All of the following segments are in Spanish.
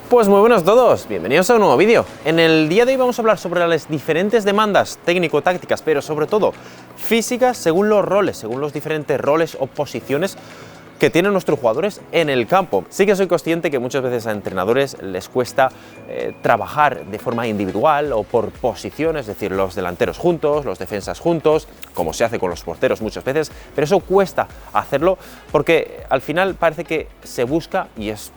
Pues muy buenos a todos, bienvenidos a un nuevo vídeo. En el día de hoy vamos a hablar sobre las diferentes demandas técnico-tácticas, pero sobre todo físicas según los roles, según los diferentes roles o posiciones que tienen nuestros jugadores en el campo. Sí que soy consciente que muchas veces a entrenadores les cuesta trabajar de forma individual o por posiciones, es decir, los delanteros juntos, los defensas juntos, como se hace con los porteros muchas veces, pero eso cuesta hacerlo porque al final parece que se busca, y es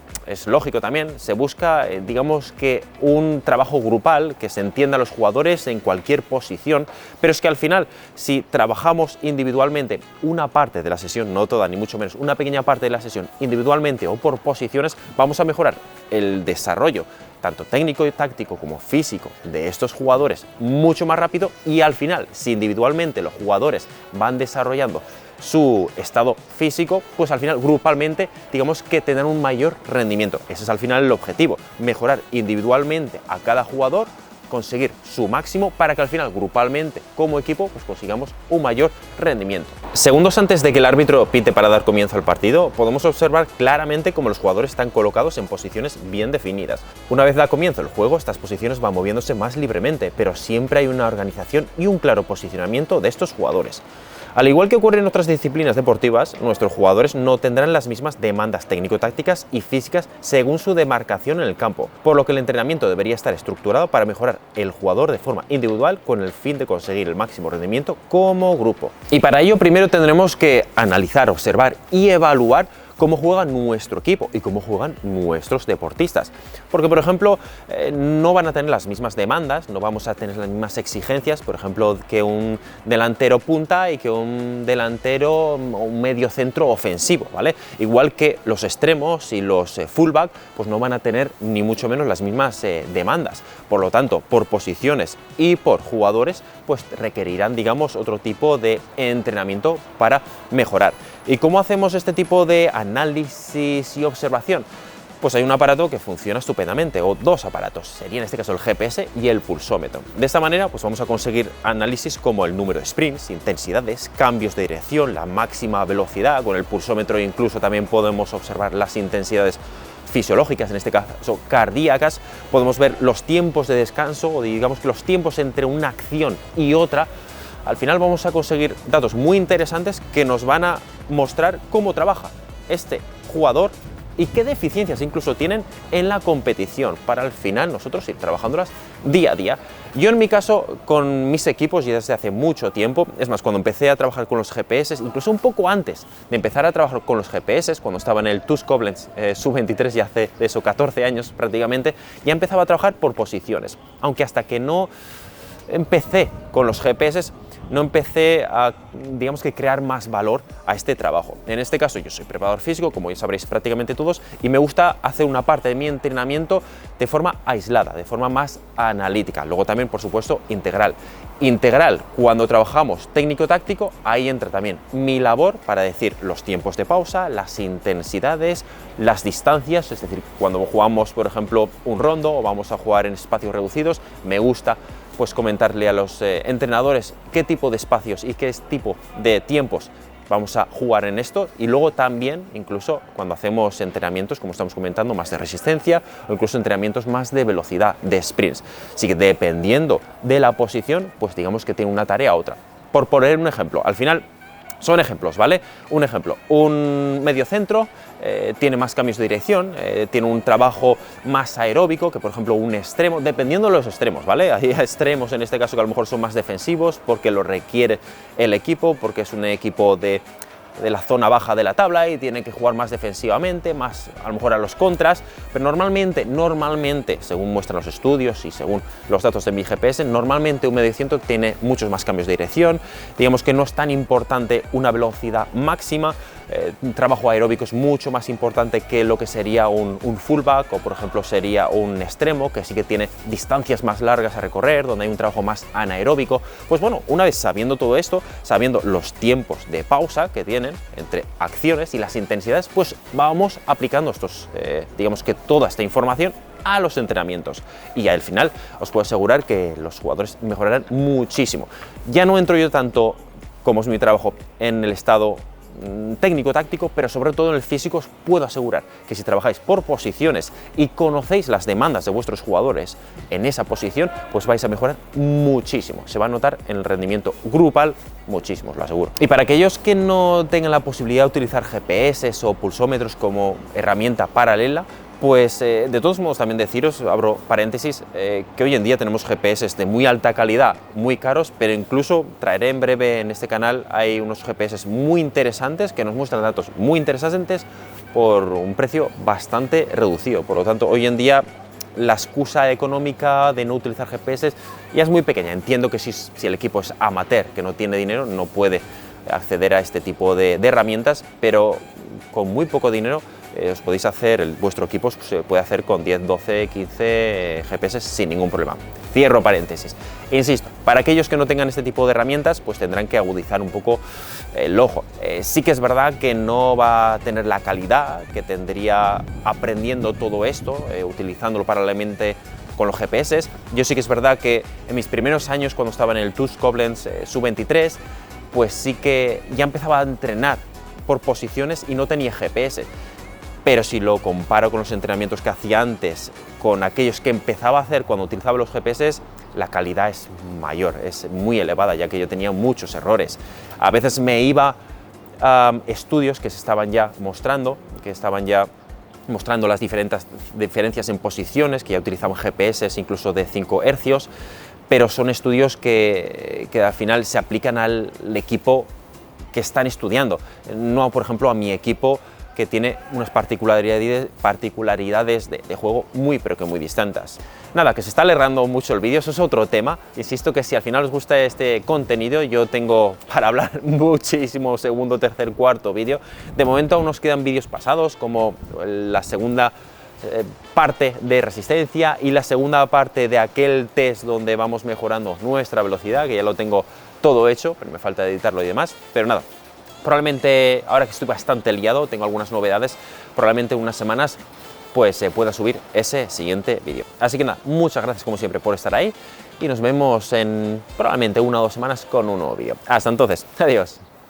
lógico también, se busca, digamos que un trabajo grupal, que se entienda a los jugadores en cualquier posición, pero es que al final, si trabajamos individualmente una parte de la sesión, no toda ni mucho menos, una pequeña parte de la sesión individualmente o por posiciones, vamos a mejorar el desarrollo tanto técnico y táctico como físico de estos jugadores mucho más rápido, y al final, si individualmente los jugadores van desarrollando su estado físico, pues al final grupalmente digamos que tendrán un mayor rendimiento. Ese es al final el objetivo, mejorar individualmente a cada jugador, conseguir su máximo para que al final grupalmente como equipo pues consigamos un mayor rendimiento. Segundos antes de que el árbitro pite para dar comienzo al partido, podemos observar claramente cómo los jugadores están colocados en posiciones bien definidas. Una vez da comienzo el juego, estas posiciones van moviéndose más libremente, pero siempre hay una organización y un claro posicionamiento de estos jugadores. Al igual que ocurre en otras disciplinas deportivas, nuestros jugadores no tendrán las mismas demandas técnico-tácticas y físicas según su demarcación en el campo, por lo que el entrenamiento debería estar estructurado para mejorar el jugador de forma individual con el fin de conseguir el máximo rendimiento como grupo. Y para ello primero tendremos que analizar, observar y evaluar cómo juega nuestro equipo y cómo juegan nuestros deportistas. Porque, por ejemplo, no van a tener las mismas demandas, no vamos a tener las mismas exigencias, por ejemplo, que un delantero punta y que un delantero o un medio centro ofensivo, ¿vale? Igual que los extremos y los fullback, pues no van a tener ni mucho menos las mismas demandas. Por lo tanto, por posiciones y por jugadores, pues requerirán, digamos, otro tipo de entrenamiento para mejorar. ¿Y cómo hacemos este tipo de análisis y observación? Pues hay un aparato que funciona estupendamente, o dos aparatos, sería en este caso el GPS y el pulsómetro. De esta manera pues vamos a conseguir análisis como el número de sprints, intensidades, cambios de dirección, la máxima velocidad. Con el pulsómetro incluso también podemos observar las intensidades fisiológicas, en este caso cardíacas. Podemos ver los tiempos de descanso, o digamos que los tiempos entre una acción y otra. Al final vamos a conseguir datos muy interesantes que nos van a mostrar cómo trabaja este jugador y qué deficiencias incluso tienen en la competición, para al final nosotros ir trabajándolas día a día. Yo en mi caso con mis equipos y desde hace mucho tiempo, es más, cuando empecé a trabajar con los GPS, incluso un poco antes de empezar a trabajar con los GPS, cuando estaba en el TuS Koblenz sub-23, ya hace de eso 14 años prácticamente, ya empezaba a trabajar por posiciones, aunque hasta que no empecé con los GPS no empecé a, digamos que, crear más valor a este trabajo. En este caso yo soy preparador físico, como ya sabréis prácticamente todos, y me gusta hacer una parte de mi entrenamiento de forma aislada, de forma más analítica. Luego también, por supuesto, integral. Integral, cuando trabajamos técnico-táctico, ahí entra también mi labor para decir los tiempos de pausa, las intensidades, las distancias, es decir, cuando jugamos, por ejemplo, un rondo o vamos a jugar en espacios reducidos, me gusta pues comentarle a los entrenadores qué tipo de espacios y qué tipo de tiempos vamos a jugar en esto, y luego también incluso cuando hacemos entrenamientos, como estamos comentando, más de resistencia o incluso entrenamientos más de velocidad, de sprints. Así que dependiendo de la posición, pues digamos que tiene una tarea u otra. Por poner un ejemplo, al final son ejemplos, ¿vale? Un ejemplo, un mediocentro tiene más cambios de dirección, tiene un trabajo más aeróbico que, por ejemplo, un extremo, dependiendo de los extremos, ¿vale? Hay extremos en este caso que a lo mejor son más defensivos porque lo requiere el equipo, porque es un equipo de la zona baja de la tabla y tiene que jugar más defensivamente, más a lo mejor a los contras, pero normalmente, según muestran los estudios y según los datos de mi GPS, normalmente un mediocentro tiene muchos más cambios de dirección, digamos que no es tan importante una velocidad máxima, un trabajo aeróbico es mucho más importante que lo que sería un fullback o, por ejemplo, sería un extremo, que sí que tiene distancias más largas a recorrer, donde hay un trabajo más anaeróbico. Pues bueno, una vez sabiendo todo esto, sabiendo los tiempos de pausa que tienen entre acciones y las intensidades, pues vamos aplicando digamos que toda esta información a los entrenamientos, y al final os puedo asegurar que los jugadores mejorarán muchísimo. Ya no entro yo tanto, como es mi trabajo, en el estado técnico-táctico, pero sobre todo en el físico os puedo asegurar que si trabajáis por posiciones y conocéis las demandas de vuestros jugadores en esa posición, pues vais a mejorar muchísimo. Se va a notar en el rendimiento grupal muchísimo, os lo aseguro. Y para aquellos que no tengan la posibilidad de utilizar GPS o pulsómetros como herramienta paralela, pues de todos modos también deciros, abro paréntesis, que hoy en día tenemos GPS de muy alta calidad, muy caros, pero incluso traeré en breve en este canal, hay unos GPS muy interesantes que nos muestran datos muy interesantes por un precio bastante reducido. Por lo tanto, hoy en día la excusa económica de no utilizar GPS ya es muy pequeña. Entiendo que si el equipo es amateur, que no tiene dinero, no puede acceder a este tipo de herramientas, pero con muy poco dinero os podéis hacer, vuestro equipo se puede hacer con 10, 12, 15 GPS sin ningún problema. Cierro paréntesis. Insisto, para aquellos que no tengan este tipo de herramientas, pues tendrán que agudizar un poco el ojo. Sí que es verdad que no va a tener la calidad que tendría aprendiendo todo esto, utilizándolo paralelamente con los GPS. Yo sí que es verdad que en mis primeros años, cuando estaba en el TuS Koblenz Sub-23, pues sí que ya empezaba a entrenar por posiciones y no tenía GPS. Pero si lo comparo con los entrenamientos que hacía antes, con aquellos que empezaba a hacer cuando utilizaba los GPS, la calidad es mayor, es muy elevada, ya que yo tenía muchos errores. A veces me iba a estudios que se estaban ya mostrando, las diferencias en posiciones, que ya utilizaban GPS incluso de 5 hercios, pero son estudios que al final se aplican al equipo que están estudiando, no, por ejemplo, a mi equipo, que tiene unas particularidades de juego pero que muy distintas. Nada, que se está alargando mucho el vídeo, eso es otro tema. Insisto que si al final os gusta este contenido, yo tengo para hablar muchísimo segundo, tercer, cuarto vídeo. De momento aún nos quedan vídeos pasados, como la segunda parte de resistencia y la segunda parte de aquel test donde vamos mejorando nuestra velocidad, que ya lo tengo todo hecho, pero me falta editarlo y demás. Pero nada, probablemente, ahora que estoy bastante liado, tengo algunas novedades, probablemente en unas semanas pues se pueda subir ese siguiente vídeo. Así que nada, muchas gracias como siempre por estar ahí y nos vemos en probablemente 1 o 2 semanas con un nuevo vídeo. Hasta entonces, adiós.